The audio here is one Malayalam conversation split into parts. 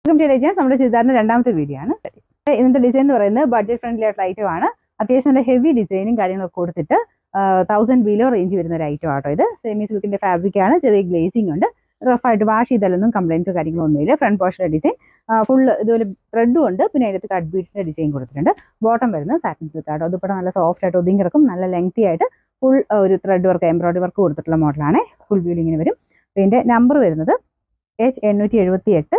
നമ്മുടെ ചുരിദാറിന്റെ രണ്ടാമത്തെ വീഡിയോ ആണ്. ഇന്നത്തെ ഡിസൈൻ എന്ന് പറയുന്നത് ബഡ്ജറ്റ് ഫ്രണ്ട്ലി ആയിട്ടുള്ള ഐറ്റം ആണ്. അത്യാവശ്യം നല്ല ഹെവി ഡിസൈനും കാര്യങ്ങളൊക്കെ കൊടുത്തിട്ട് 1000 ബിലോ റേഞ്ച് വരുന്ന ഒരു ഐറ്റം ആട്ടോ ഇത്. സെമി സിൽക്കിന്റെ ഫാബ്രിക് ആണ്, ചെറിയ ഗ്ലേസിംഗ് ഉണ്ട്. റഫായിട്ട് വാഷ് ചെയ്താലൊന്നും കംപ്ലൈൻസോ കാര്യങ്ങളൊന്നുമില്ല. ഫ്രണ്ട് പോർഷന്റെ ഡിസൈൻ ഫുള്ള് ഇതുപോലെ ത്രെഡും ഉണ്ട്, പിന്നെ അതിനകത്ത് കട്ട് ബീഡ്സിന്റെ ഡിസൈൻ കൊടുത്തിട്ടുണ്ട്. ബോട്ടം വരുന്നത് സാറ്റിൻ സിൽക്ക് ആട്ടോ. അതുപോലെ നല്ല സോഫ്റ്റ് ആയിട്ട് ഒതുങ്ങി കിടക്കും, നല്ല ലെങ്തി ആയിട്ട് ഫുൾ ഒരു ത്രെഡ് വർക്ക് എംബ്രോയിഡറി വർക്ക് കൊടുത്തിട്ടുള്ള മോഡലാണ്. ഫുൾ വ്യൂ ഇങ്ങനെ വരും. ഇതിന്റെ നമ്പർ വരുന്നത് H878,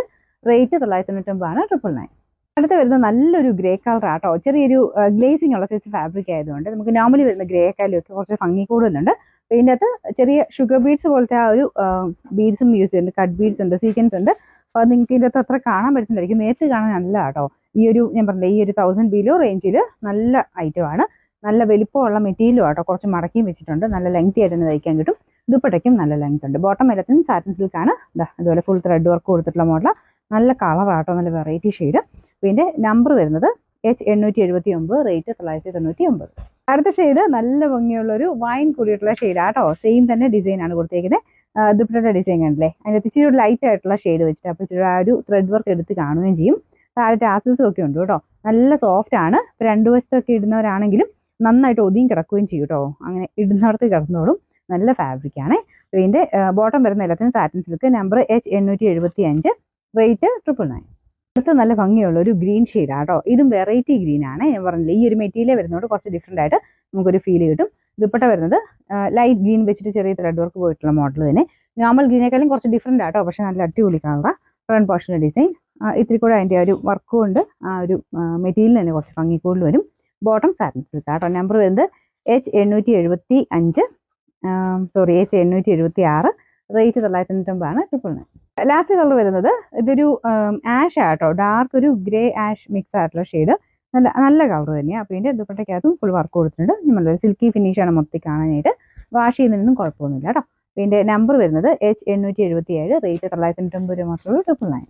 റേറ്റ് 999 ആണ്, 999. അടുത്ത് വരുന്നത് നല്ലൊരു ഗ്രേ കളർ ആട്ടോ. ചെറിയൊരു ഗ്ലേസിംഗ് ഉള്ള സൈസ് ഫാബ്രിക് ആയതുകൊണ്ട് നമുക്ക് നോർമലി വരുന്ന ഗ്രേ കാലൊക്കെ കുറച്ച് ഭംഗി കൂടുതലുണ്ട്. ഇതിൻ്റെ അകത്ത് ചെറിയ ഷുഗർ ബീഡ്സ് പോലത്തെ ആ ഒരു ബീഡ്സും യൂസ് ചെയ്യുന്നുണ്ട്, കട്ട് ബീഡ്സ് ഉണ്ട്, സീക്വൻസ് ഉണ്ട്. അപ്പോൾ അത് നിങ്ങൾക്ക് ഇതിൻ്റെ അകത്ത് അത്ര കാണാൻ പറ്റുന്നതായിരിക്കും, നേരത്തെ കാണാൻ നല്ല ആട്ടോ. ഈ ഒരു ഞാൻ പറഞ്ഞില്ല, ഈ ഒരു 1000 ബിലോ റേഞ്ചിൽ നല്ല ഐറ്റമാണ്. നല്ല വലിപ്പമുള്ള മെറ്റീരിയലും ആട്ടോ, കുറച്ച് മടക്കിയും വെച്ചിട്ടുണ്ട്. നല്ല ലെങ്തി ആയിട്ട് തന്നെ തയ്ക്കാൻ കിട്ടും. ദുപ്പട്ടയ്ക്കും നല്ല ലെങ്ത് ഉണ്ട്. ബോട്ടം എല്ലാത്തിനും സാറ്റിൻ സിൽക്ക് ആണ്. അതുപോലെ ഫുൾ ത്രെഡ് വർക്ക് കൊടുത്തിട്ടുള്ള മോഡൽ. നല്ല കളർ ആട്ടോ, നല്ല വെറൈറ്റി ഷെയ്ഡ്. പിന്നെ നമ്പർ വരുന്നത് H879, റേറ്റ് 999. അടുത്ത ഷെയ്ഡ് നല്ല ഭംഗിയുള്ളൊരു വൈൻ കൂടിയിട്ടുള്ള ഷെയ്ഡ് ആട്ടോ. സെയിം തന്നെ ഡിസൈൻ ആണ് കൊടുത്തേക്കുന്നത്. ദുപ്പട്ടയുടെ ഡിസൈൻ കണ്ടില്ലേ, അതിൻ്റെ ഇച്ചിരി ഒരു ലൈറ്റ് ആയിട്ടുള്ള ഷെയ്ഡ് വെച്ചിട്ട് അപ്പോൾ ഇച്ചിരി ആ ഒരു ത്രെഡ് വർക്ക് എടുത്ത് കാണുകയും ചെയ്യും. താഴെ ടാസിൽസും ഒക്കെ ഉണ്ട് കേട്ടോ. നല്ല സോഫ്റ്റ് ആണ്. ഇപ്പോൾ 2 വശത്തൊക്കെ ഇടുന്നവരാണെങ്കിലും നന്നായിട്ട് ഒതുങ്ങി കിടക്കുകയും ചെയ്യും കേട്ടോ. അങ്ങനെ ഇടുന്നവർക്ക് കിടന്നോളും. നല്ല ഫാബ്രിക് ആണ്. ഇതിൻ്റെ ബോട്ടം വരുന്ന എല്ലാത്തിനും satin silk. Number H875, rate 999. അടുത്ത് നല്ല ഭംഗിയുള്ള ഒരു ഗ്രീൻ ഷെയ്ഡ് ആട്ടോ. ഇതും വെറൈറ്റി ഗ്രീൻ ആണ്. ഞാൻ പറഞ്ഞില്ലേ, ഈ ഒരു മെറ്റീരിയൽ വരുന്നതുകൊണ്ട് കുറച്ച് ഡിഫറെൻ്റ് ആയിട്ട് നമുക്കൊരു ഫീൽ കിട്ടും. ദുപ്പട്ട വരുന്നത് ലൈറ്റ് ഗ്രീൻ വെച്ചിട്ട് ചെറിയ ത്രെഡ് വർക്ക് പോയിട്ടുള്ള മോഡൽ തന്നെ. നോർമൽ ഗ്രീനേക്കാളും കുറച്ച് ഡിഫറെൻ്റ് ആട്ടോ, പക്ഷെ നല്ല അടിപൊളി കളറാണ്. ഫ്രണ്ട് പോർഷൻ്റെ ഡിസൈൻ ഇത്തിരി കൂടെ അതിൻ്റെ ഒരു വർക്കും ഉണ്ട്. ആ ഒരു മെറ്റീരിയൽ തന്നെ കുറച്ച് ഭംഗി കൂടുതൽ വരും. ബോട്ടം സാറ്റിൻ സിൽക്ക് ആട്ടോ. നമ്പർ വരുന്നത് H876, H876, റേറ്റ് 999 ആണ്, 999. ലാസ്റ്റ് കളർ വരുന്നത് ഇതൊരു ആഷ് ആട്ടോ, ഡാർക്ക് ഒരു ഗ്രേ ആഷ് മിക്സ് ആയിട്ടുള്ള ഷെയ്ഡ്. നല്ല കളർ തന്നെയാണ്. അപ്പോൾ ഇതിൻ്റെ ദുപ്പട്ടയ്ക്കകത്തും ഫുൾ വർക്ക് കൊടുത്തിട്ടുണ്ട്. നമ്മളൊരു സിൽക്കി ഫിനിഷാണ് മൊത്തത്തിൽ കാണാനായിട്ട്. വാഷ് ചെയ്യുന്നതിനൊന്നും കുഴപ്പമൊന്നുമില്ല കേട്ടോ. ഇതിൻ്റെ നമ്പർ വരുന്നത് H877, റേറ്റ് 999 മാത്രമേ ഉള്ളൂ, 999.